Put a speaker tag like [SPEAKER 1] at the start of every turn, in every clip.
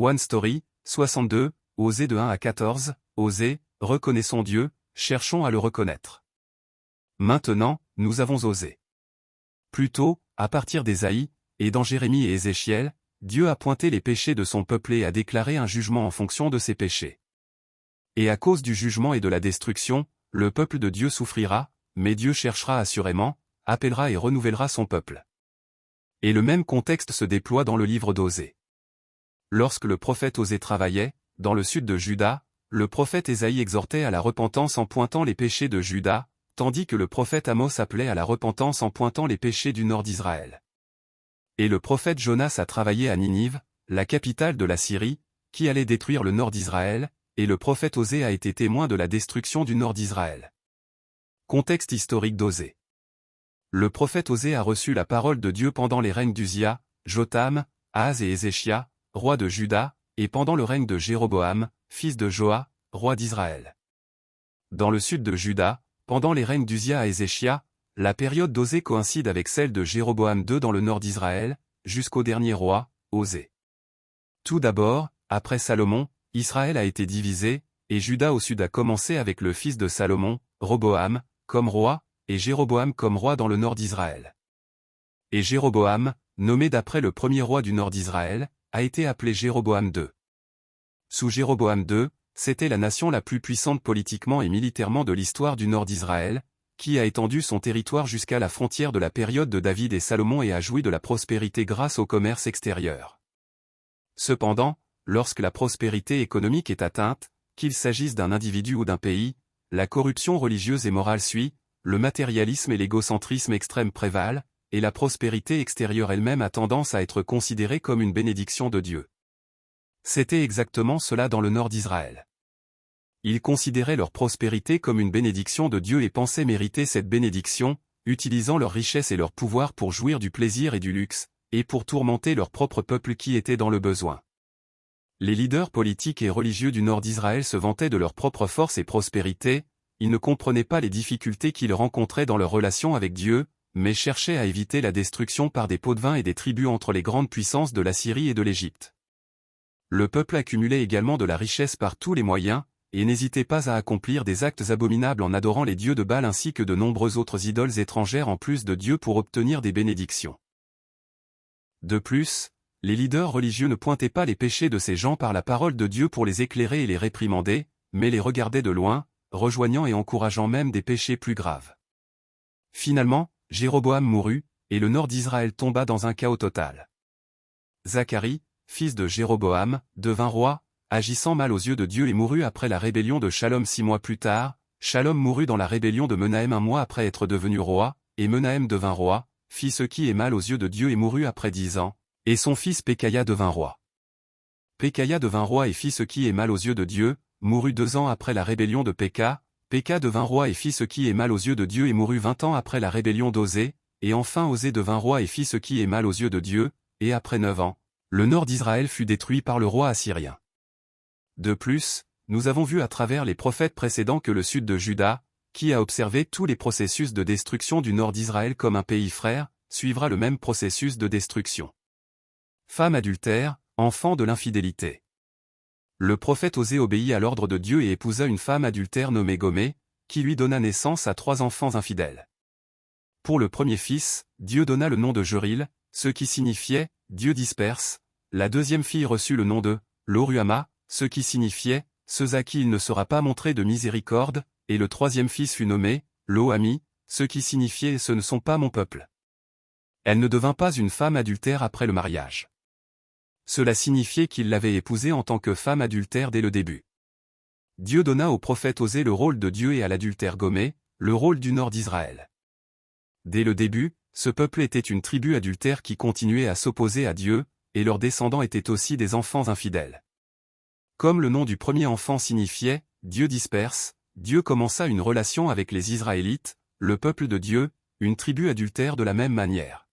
[SPEAKER 1] One Story, 62, Osée de 1 à 14, Osée, reconnaissons Dieu, cherchons à le reconnaître. Maintenant, nous avons osé. Plus tôt, à partir d'Ésaïe, et dans Jérémie et Ézéchiel, Dieu a pointé les péchés de son peuple et a déclaré un jugement en fonction de ces péchés. Et à cause du jugement et de la destruction, le peuple de Dieu souffrira, mais Dieu cherchera assurément, appellera et renouvellera son peuple. Et le même contexte se déploie dans le livre d'Osée. Lorsque le prophète Osée travaillait, dans le sud de Juda, le prophète Ésaïe exhortait à la repentance en pointant les péchés de Juda, tandis que le prophète Amos appelait à la repentance en pointant les péchés du nord d'Israël. Et le prophète Jonas a travaillé à Ninive, la capitale de la Syrie, qui allait détruire le nord d'Israël, et le prophète Osée a été témoin de la destruction du nord d'Israël. Contexte historique d'Osée. Le prophète Osée a reçu la parole de Dieu pendant les règnes d'Uzia, Jotham, Ahaz et Ézéchia, rois de Juda, et pendant le règne de Jéroboam, fils de Joas, roi d'Israël. Dans le sud de Juda, pendant les règnes d'Uzia à Ézéchia, la période d'Osée coïncide avec celle de Jéroboam II dans le nord d'Israël, jusqu'au dernier roi, Osée. Tout d'abord, après Salomon, Israël a été divisé, et Juda au sud a commencé avec le fils de Salomon, Roboam, comme roi, et Jéroboam comme roi dans le nord d'Israël. Et Jéroboam, nommé d'après le premier roi du nord d'Israël, a été appelé Jéroboam II. Sous Jéroboam II, c'était la nation la plus puissante politiquement et militairement de l'histoire du nord d'Israël, qui a étendu son territoire jusqu'à la frontière de la période de David et Salomon et a joui de la prospérité grâce au commerce extérieur. Cependant, lorsque la prospérité économique est atteinte, qu'il s'agisse d'un individu ou d'un pays, la corruption religieuse et morale suit, le matérialisme et l'égocentrisme extrême prévalent, et la prospérité extérieure elle-même a tendance à être considérée comme une bénédiction de Dieu. C'était exactement cela dans le nord d'Israël. Ils considéraient leur prospérité comme une bénédiction de Dieu et pensaient mériter cette bénédiction, utilisant leur richesse et leur pouvoir pour jouir du plaisir et du luxe, et pour tourmenter leur propre peuple qui était dans le besoin. Les leaders politiques et religieux du nord d'Israël se vantaient de leur propre force et prospérité, ils ne comprenaient pas les difficultés qu'ils rencontraient dans leur relation avec Dieu, mais cherchaient à éviter la destruction par des pots de vin et des tribus entre les grandes puissances de la Syrie et de l'Égypte. Le peuple accumulait également de la richesse par tous les moyens, et n'hésitait pas à accomplir des actes abominables en adorant les dieux de Baal ainsi que de nombreuses autres idoles étrangères en plus de Dieu pour obtenir des bénédictions. De plus, les leaders religieux ne pointaient pas les péchés de ces gens par la parole de Dieu pour les éclairer et les réprimander, mais les regardaient de loin, rejoignant et encourageant même des péchés plus graves. Finalement, Jéroboam mourut, et le nord d'Israël tomba dans un chaos total. Zacharie, fils de Jéroboam, devint roi, agissant mal aux yeux de Dieu et mourut après la rébellion de Shalom 6 mois plus tard. Shalom mourut dans la rébellion de Menahem 1 mois après être devenu roi, et Menahem devint roi, fit ce qui est mal aux yeux de Dieu et mourut après 10 ans, et son fils Pécaïa devint roi. Pécaïa devint roi et fit ce qui est mal aux yeux de Dieu, mourut 2 ans après la rébellion de Péka, Péka devint roi et fit ce qui est mal aux yeux de Dieu et mourut 20 ans après la rébellion d'Osée, et enfin Osée devint roi et fit ce qui est mal aux yeux de Dieu, et après 9 ans, le nord d'Israël fut détruit par le roi assyrien. De plus, nous avons vu à travers les prophètes précédents que le sud de Juda, qui a observé tous les processus de destruction du nord d'Israël comme un pays frère, suivra le même processus de destruction. Femme adultère, enfant de l'infidélité. Le prophète Osée obéit à l'ordre de Dieu et épousa une femme adultère nommée Gomé, qui lui donna naissance à 3 enfants infidèles. Pour le premier fils, Dieu donna le nom de Juril, ce qui signifiait « Dieu disperse ». La deuxième fille reçut le nom de Lo-Ruhamah, ce qui signifiait « ceux à qui il ne sera pas montré de miséricorde », et le troisième fils fut nommé Lo-Ami, ce qui signifiait « ce ne sont pas mon peuple ». Elle ne devint pas une femme adultère après le mariage. Cela signifiait qu'il l'avait épousée en tant que femme adultère dès le début. Dieu donna au prophète Osée le rôle de Dieu et à l'adultère Gomé, le rôle du nord d'Israël. Dès le début, ce peuple était une tribu adultère qui continuait à s'opposer à Dieu, et leurs descendants étaient aussi des enfants infidèles. Comme le nom du premier enfant signifiait « Dieu disperse », Dieu commença une relation avec les Israélites, le peuple de Dieu, une tribu adultère de la même manière.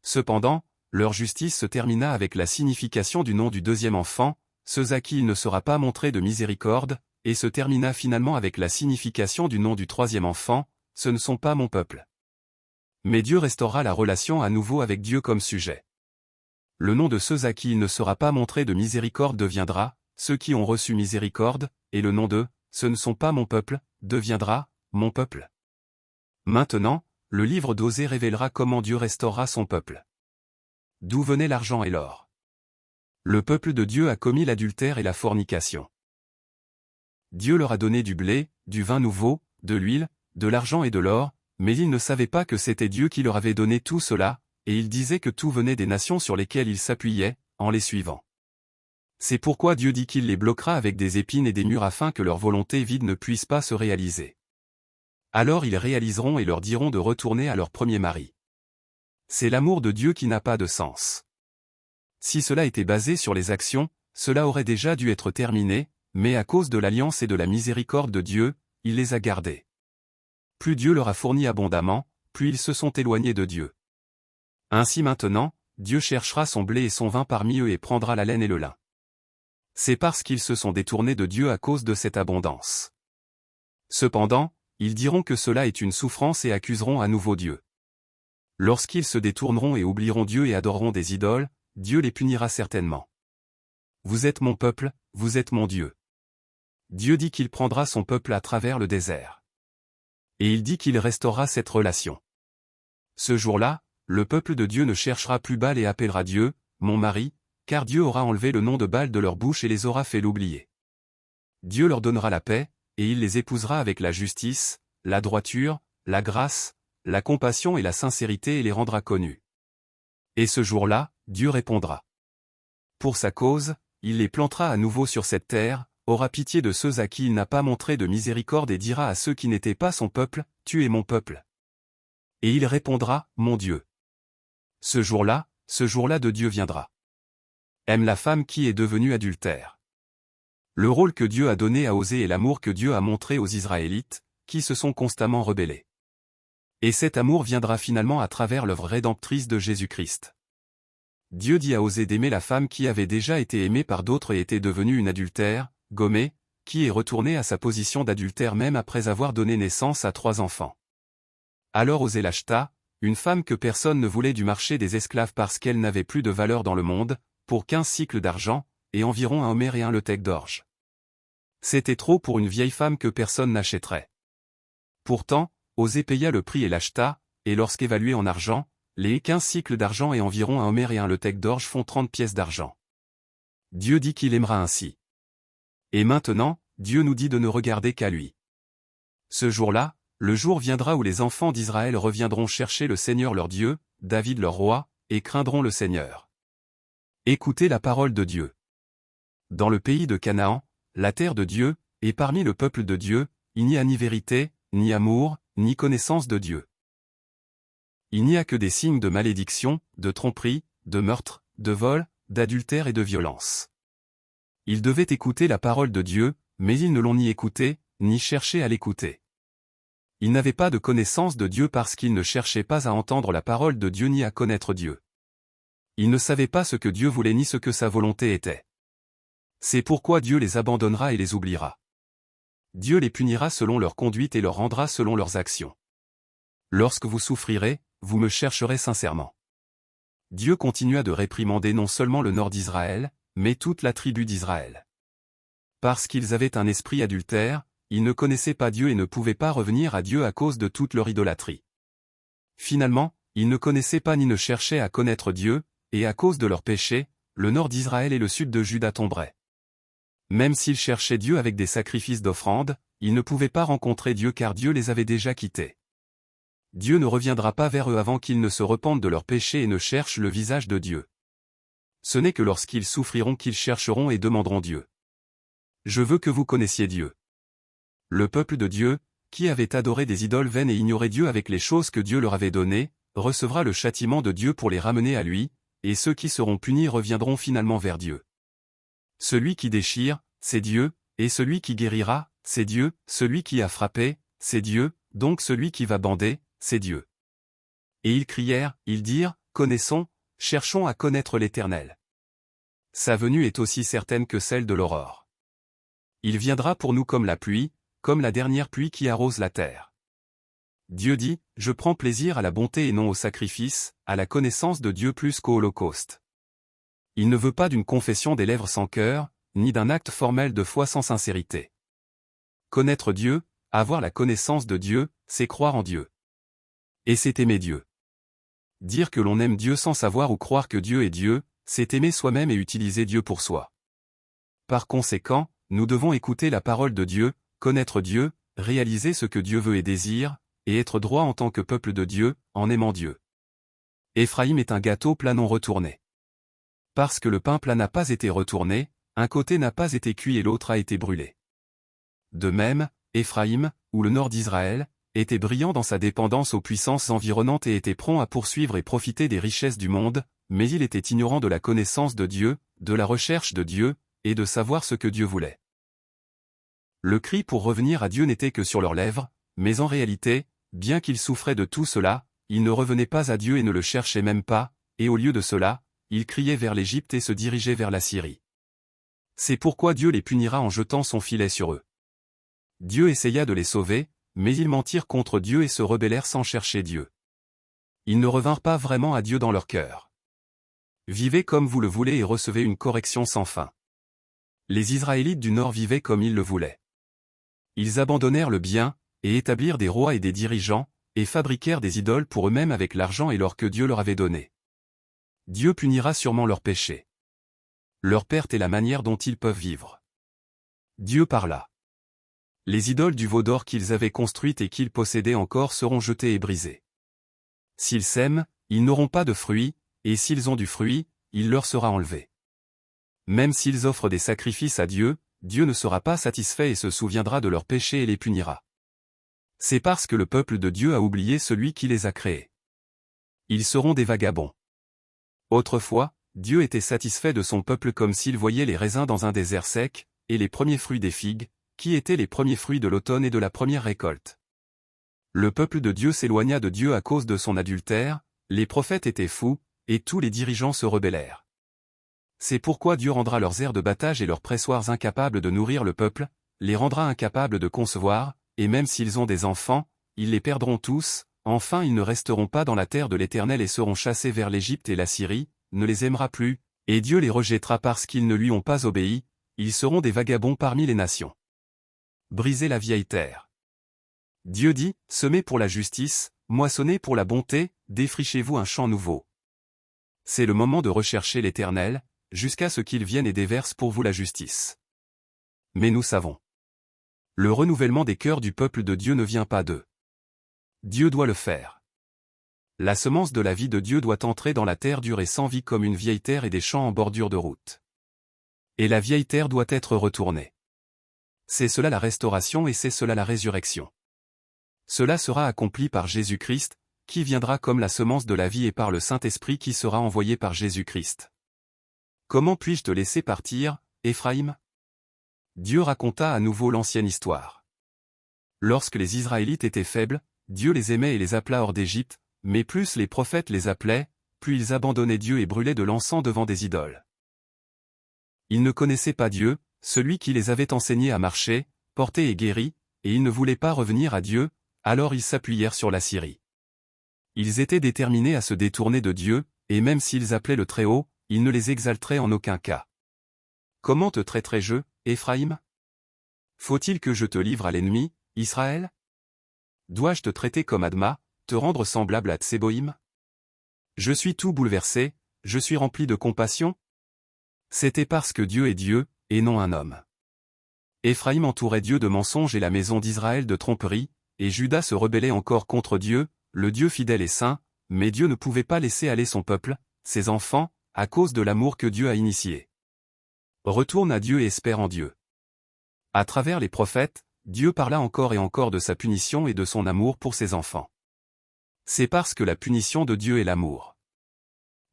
[SPEAKER 1] Cependant, leur justice se termina avec la signification du nom du deuxième enfant, ceux à qui il ne sera pas montré de miséricorde, et se termina finalement avec la signification du nom du troisième enfant, ce ne sont pas mon peuple. Mais Dieu restaura la relation à nouveau avec Dieu comme sujet. Le nom de ceux à qui il ne sera pas montré de miséricorde deviendra, ceux qui ont reçu miséricorde, et le nom d'eux, ce ne sont pas mon peuple, deviendra, mon peuple. Maintenant, le livre d'Osée révélera comment Dieu restaurera son peuple. D'où venait l'argent et l'or? Le peuple de Dieu a commis l'adultère et la fornication. Dieu leur a donné du blé, du vin nouveau, de l'huile, de l'argent et de l'or, mais ils ne savaient pas que c'était Dieu qui leur avait donné tout cela, et ils disaient que tout venait des nations sur lesquelles ils s'appuyaient, en les suivant. C'est pourquoi Dieu dit qu'il les bloquera avec des épines et des murs afin que leur volonté vide ne puisse pas se réaliser. Alors ils réaliseront et leur diront de retourner à leur premier mari. C'est l'amour de Dieu qui n'a pas de sens. Si cela était basé sur les actions, cela aurait déjà dû être terminé, mais à cause de l'alliance et de la miséricorde de Dieu, il les a gardés. Plus Dieu leur a fourni abondamment, plus ils se sont éloignés de Dieu. Ainsi maintenant, Dieu cherchera son blé et son vin parmi eux et prendra la laine et le lin. C'est parce qu'ils se sont détournés de Dieu à cause de cette abondance. Cependant, ils diront que cela est une souffrance et accuseront à nouveau Dieu. Lorsqu'ils se détourneront et oublieront Dieu et adoreront des idoles, Dieu les punira certainement. Vous êtes mon peuple, vous êtes mon Dieu. Dieu dit qu'il prendra son peuple à travers le désert. Et il dit qu'il restaurera cette relation. Ce jour-là, le peuple de Dieu ne cherchera plus Baal et appellera Dieu, mon mari, car Dieu aura enlevé le nom de Baal de leur bouche et les aura fait l'oublier. Dieu leur donnera la paix, et il les épousera avec la justice, la droiture, la grâce, la compassion et la sincérité et les rendra connus. Et ce jour-là, Dieu répondra. Pour sa cause, il les plantera à nouveau sur cette terre, aura pitié de ceux à qui il n'a pas montré de miséricorde et dira à ceux qui n'étaient pas son peuple, tu es mon peuple. Et il répondra, mon Dieu. Ce jour-là de Dieu viendra. Aime la femme qui est devenue adultère. Le rôle que Dieu a donné à Osée et l'amour que Dieu a montré aux Israélites, qui se sont constamment rebellés. Et cet amour viendra finalement à travers l'œuvre rédemptrice de Jésus-Christ. Dieu dit à Osée d'aimer la femme qui avait déjà été aimée par d'autres et était devenue une adultère, Gomé, qui est retournée à sa position d'adultère même après avoir donné naissance à 3 enfants. Alors Osée l'acheta, une femme que personne ne voulait du marché des esclaves parce qu'elle n'avait plus de valeur dans le monde, pour 15 cycles d'argent, et environ 1 homer et 1 lethek d'orge. C'était trop pour une vieille femme que personne n'achèterait. Pourtant, Osée paya le prix et l'acheta, et lorsqu'évalué en argent, les 15 cycles d'argent et environ 1 homer et 1 lethek d'orge font 30 pièces d'argent. Dieu dit qu'il aimera ainsi. Et maintenant, Dieu nous dit de ne regarder qu'à lui. Ce jour-là, le jour viendra où les enfants d'Israël reviendront chercher le Seigneur leur Dieu, David leur roi, et craindront le Seigneur. Écoutez la parole de Dieu. Dans le pays de Canaan, la terre de Dieu, et parmi le peuple de Dieu, il n'y a ni vérité, ni amour, ni connaissance de Dieu. Il n'y a que des signes de malédiction, de tromperie, de meurtre, de vol, d'adultère et de violence. Ils devaient écouter la parole de Dieu, mais ils ne l'ont ni écoutée, ni cherché à l'écouter. Ils n'avaient pas de connaissance de Dieu parce qu'ils ne cherchaient pas à entendre la parole de Dieu ni à connaître Dieu. Ils ne savaient pas ce que Dieu voulait ni ce que sa volonté était. C'est pourquoi Dieu les abandonnera et les oubliera. Dieu les punira selon leur conduite et leur rendra selon leurs actions. Lorsque vous souffrirez, vous me chercherez sincèrement. Dieu continua de réprimander non seulement le nord d'Israël, mais toute la tribu d'Israël. Parce qu'ils avaient un esprit adultère, ils ne connaissaient pas Dieu et ne pouvaient pas revenir à Dieu à cause de toute leur idolâtrie. Finalement, ils ne connaissaient pas ni ne cherchaient à connaître Dieu, et à cause de leurs péchés, le nord d'Israël et le sud de Juda tomberaient. Même s'ils cherchaient Dieu avec des sacrifices d'offrandes, ils ne pouvaient pas rencontrer Dieu car Dieu les avait déjà quittés. Dieu ne reviendra pas vers eux avant qu'ils ne se repentent de leurs péchés et ne cherchent le visage de Dieu. Ce n'est que lorsqu'ils souffriront qu'ils chercheront et demanderont Dieu. Je veux que vous connaissiez Dieu. Le peuple de Dieu, qui avait adoré des idoles vaines et ignoré Dieu avec les choses que Dieu leur avait données, recevra le châtiment de Dieu pour les ramener à lui, et ceux qui seront punis reviendront finalement vers Dieu. Celui qui déchire, c'est Dieu, et celui qui guérira, c'est Dieu, celui qui a frappé, c'est Dieu, donc celui qui va bander, c'est Dieu. Et ils crièrent, ils dirent, connaissons, cherchons à connaître l'Éternel. Sa venue est aussi certaine que celle de l'aurore. Il viendra pour nous comme la pluie, comme la dernière pluie qui arrose la terre. Dieu dit, je prends plaisir à la bonté et non au sacrifice, à la connaissance de Dieu plus qu'au holocauste. Il ne veut pas d'une confession des lèvres sans cœur, ni d'un acte formel de foi sans sincérité. Connaître Dieu, avoir la connaissance de Dieu, c'est croire en Dieu. Et c'est aimer Dieu. Dire que l'on aime Dieu sans savoir ou croire que Dieu est Dieu, c'est aimer soi-même et utiliser Dieu pour soi. Par conséquent, nous devons écouter la parole de Dieu, connaître Dieu, réaliser ce que Dieu veut et désire, et être droit en tant que peuple de Dieu, en aimant Dieu. Éphraïm est un gâteau plat non retourné. Parce que le pain plat n'a pas été retourné, un côté n'a pas été cuit et l'autre a été brûlé. De même, Éphraïm, ou le nord d'Israël, était brillant dans sa dépendance aux puissances environnantes et était prompt à poursuivre et profiter des richesses du monde, mais il était ignorant de la connaissance de Dieu, de la recherche de Dieu, et de savoir ce que Dieu voulait. Le cri pour revenir à Dieu n'était que sur leurs lèvres, mais en réalité, bien qu'ils souffraient de tout cela, ils ne revenaient pas à Dieu et ne le cherchaient même pas, et au lieu de cela, ils criaient vers l'Égypte et se dirigeaient vers la Syrie. C'est pourquoi Dieu les punira en jetant son filet sur eux. Dieu essaya de les sauver, mais ils mentirent contre Dieu et se rebellèrent sans chercher Dieu. Ils ne revinrent pas vraiment à Dieu dans leur cœur. Vivez comme vous le voulez et recevez une correction sans fin. Les Israélites du Nord vivaient comme ils le voulaient. Ils abandonnèrent le bien, et établirent des rois et des dirigeants, et fabriquèrent des idoles pour eux-mêmes avec l'argent et l'or que Dieu leur avait donné. Dieu punira sûrement leurs péchés. Leur perte et la manière dont ils peuvent vivre. Dieu parla. Les idoles du veau d'or qu'ils avaient construites et qu'ils possédaient encore seront jetées et brisées. S'ils sèment, ils n'auront pas de fruits, et s'ils ont du fruit, il leur sera enlevé. Même s'ils offrent des sacrifices à Dieu, Dieu ne sera pas satisfait et se souviendra de leurs péchés et les punira. C'est parce que le peuple de Dieu a oublié celui qui les a créés. Ils seront des vagabonds. Autrefois, Dieu était satisfait de son peuple comme s'il voyait les raisins dans un désert sec, et les premiers fruits des figues, qui étaient les premiers fruits de l'automne et de la première récolte. Le peuple de Dieu s'éloigna de Dieu à cause de son adultère, les prophètes étaient fous, et tous les dirigeants se rebellèrent. C'est pourquoi Dieu rendra leurs aires de battage et leurs pressoirs incapables de nourrir le peuple, les rendra incapables de concevoir, et même s'ils ont des enfants, ils les perdront tous, enfin ils ne resteront pas dans la terre de l'Éternel et seront chassés vers l'Égypte et la Syrie, ne les aimera plus, et Dieu les rejettera parce qu'ils ne lui ont pas obéi, ils seront des vagabonds parmi les nations. Brisez la vieille terre. Dieu dit, semez pour la justice, moissonnez pour la bonté, défrichez-vous un champ nouveau. C'est le moment de rechercher l'Éternel, jusqu'à ce qu'il vienne et déverse pour vous la justice. Mais nous savons. Le renouvellement des cœurs du peuple de Dieu ne vient pas d'eux. Dieu doit le faire. La semence de la vie de Dieu doit entrer dans la terre dure et sans vie comme une vieille terre et des champs en bordure de route. Et la vieille terre doit être retournée. C'est cela la restauration et c'est cela la résurrection. Cela sera accompli par Jésus-Christ, qui viendra comme la semence de la vie et par le Saint-Esprit qui sera envoyé par Jésus-Christ. Comment puis-je te laisser partir, Éphraïm ? Dieu raconta à nouveau l'ancienne histoire. Lorsque les Israélites étaient faibles, Dieu les aimait et les appela hors d'Égypte, mais plus les prophètes les appelaient, plus ils abandonnaient Dieu et brûlaient de l'encens devant des idoles. Ils ne connaissaient pas Dieu, celui qui les avait enseignés à marcher, porter et guéri, et ils ne voulaient pas revenir à Dieu, alors ils s'appuyèrent sur la Syrie. Ils étaient déterminés à se détourner de Dieu, et même s'ils appelaient le Très-Haut, il ne les exalterait en aucun cas. Comment te traiterai-je, Éphraïm ? Faut-il que je te livre à l'ennemi, Israël ? Dois-je te traiter comme Adma, te rendre semblable à Tseboïm ? Je suis tout bouleversé, je suis rempli de compassion ? C'était parce que Dieu est Dieu, et non un homme. Éphraïm entourait Dieu de mensonges et la maison d'Israël de tromperies, et Juda se rebellait encore contre Dieu, le Dieu fidèle et saint, mais Dieu ne pouvait pas laisser aller son peuple, ses enfants, à cause de l'amour que Dieu a initié. Retourne à Dieu et espère en Dieu. À travers les prophètes, Dieu parla encore et encore de sa punition et de son amour pour ses enfants. C'est parce que la punition de Dieu est l'amour.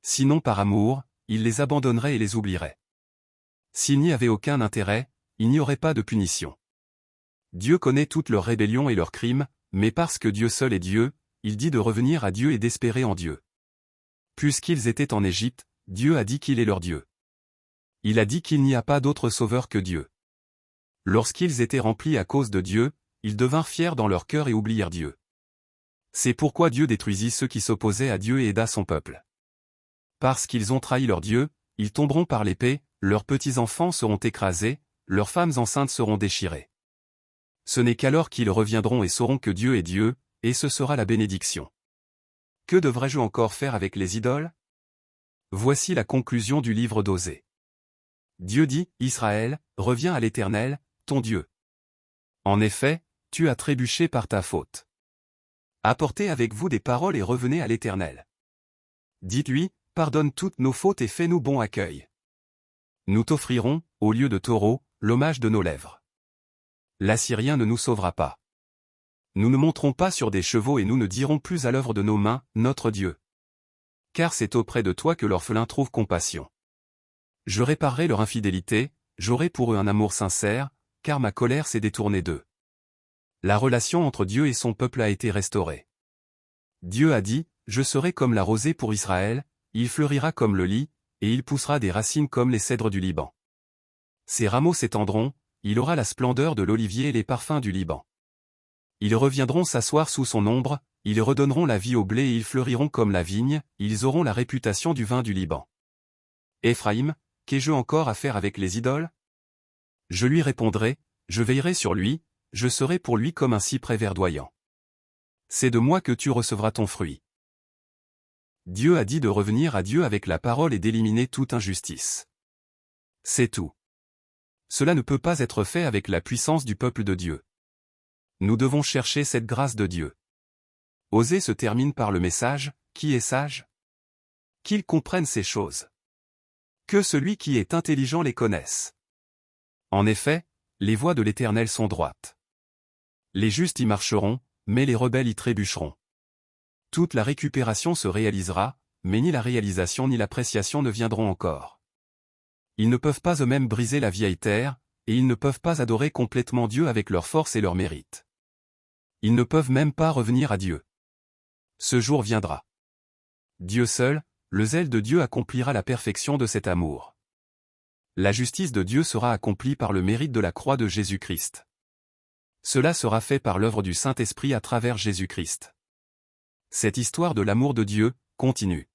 [SPEAKER 1] Sinon par amour, il les abandonnerait et les oublierait. S'il n'y avait aucun intérêt, il n'y aurait pas de punition. Dieu connaît toutes leurs rébellions et leurs crimes, mais parce que Dieu seul est Dieu, il dit de revenir à Dieu et d'espérer en Dieu. Puisqu'ils étaient en Égypte, Dieu a dit qu'il est leur Dieu. Il a dit qu'il n'y a pas d'autre sauveur que Dieu. Lorsqu'ils étaient remplis à cause de Dieu, ils devinrent fiers dans leur cœur et oublièrent Dieu. C'est pourquoi Dieu détruisit ceux qui s'opposaient à Dieu et aida son peuple. Parce qu'ils ont trahi leur Dieu, Ils tomberont par l'épée, leurs petits-enfants seront écrasés, leurs femmes enceintes seront déchirées. Ce n'est qu'alors qu'ils reviendront et sauront que Dieu est Dieu, et ce sera la bénédiction. Que devrais-je encore faire avec les idoles? Voici la conclusion du livre d'Osée. Dieu dit, Israël, reviens à l'Éternel, ton Dieu. En effet, tu as trébuché par ta faute. Apportez avec vous des paroles et revenez à l'Éternel. Dites-lui, pardonne toutes nos fautes et fais-nous bon accueil. Nous t'offrirons, au lieu de taureaux, l'hommage de nos lèvres. L'Assyrien ne nous sauvera pas. Nous ne monterons pas sur des chevaux et nous ne dirons plus à l'œuvre de nos mains, notre Dieu. Car c'est auprès de toi que l'orphelin trouve compassion. Je réparerai leur infidélité, j'aurai pour eux un amour sincère, car ma colère s'est détournée d'eux. La relation entre Dieu et son peuple a été restaurée. Dieu a dit, je serai comme la rosée pour Israël, il fleurira comme le lis, et il poussera des racines comme les cèdres du Liban. Ses rameaux s'étendront, il aura la splendeur de l'olivier et les parfums du Liban. Ils reviendront s'asseoir sous son ombre, ils redonneront la vie au blé et ils fleuriront comme la vigne, ils auront la réputation du vin du Liban. Éphraïm, qu'ai-je encore à faire avec les idoles? Je lui répondrai, je veillerai sur lui, je serai pour lui comme un cyprès verdoyant. C'est de moi que tu recevras ton fruit. Dieu a dit de revenir à Dieu avec la parole et d'éliminer toute injustice. C'est tout. Cela ne peut pas être fait avec la puissance du peuple de Dieu. Nous devons chercher cette grâce de Dieu. Osée se termine par le message, qui est sage? Qu'il comprenne ces choses. Que celui qui est intelligent les connaisse. En effet, les voies de l'Éternel sont droites. Les justes y marcheront, mais les rebelles y trébucheront. Toute la récupération se réalisera, mais ni la réalisation ni l'appréciation ne viendront encore. Ils ne peuvent pas eux-mêmes briser la vieille terre, et ils ne peuvent pas adorer complètement Dieu avec leur force et leur mérite. Ils ne peuvent même pas revenir à Dieu. Ce jour viendra. Dieu seul, le zèle de Dieu accomplira la perfection de cet amour. La justice de Dieu sera accomplie par le mérite de la croix de Jésus-Christ. Cela sera fait par l'œuvre du Saint-Esprit à travers Jésus-Christ. Cette histoire de l'amour de Dieu continue.